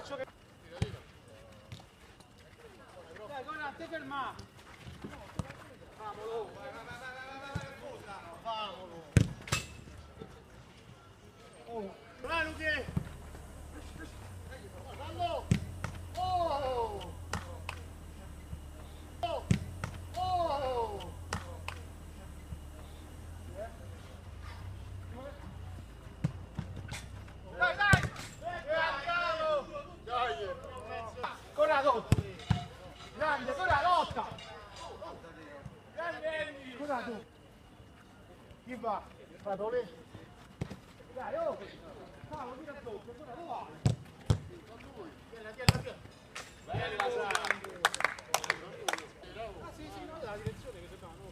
faccio che... Dai, Conan, ti ferma! Famolo! Famolo! Oh! Vai, Luchi! Fallo! Oh! Oh! Oh! Dai, dai! Dai! Con la lotta! Grande, con la lotta! Grande! Con la lotta! Chi va? Fratole? Dai, oh! Ciao, tira sotto, con la lotta! Bella, Sandro! Ah, sì, sì, no, la direzione che sembrava, no?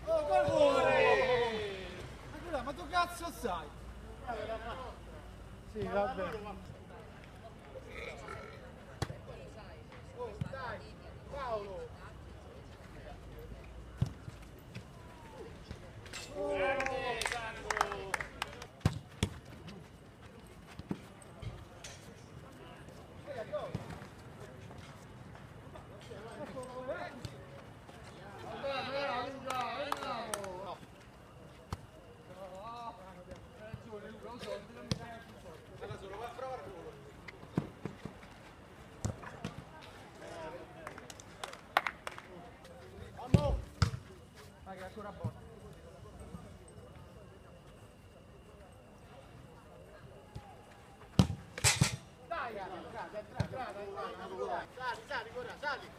Oh, guarda! Ma tu cazzo sai? Sì, vabbè. Oh, dai, Paolo! Grande, Sandro! Vai che ancora buono. Dai, sali, sali, sali,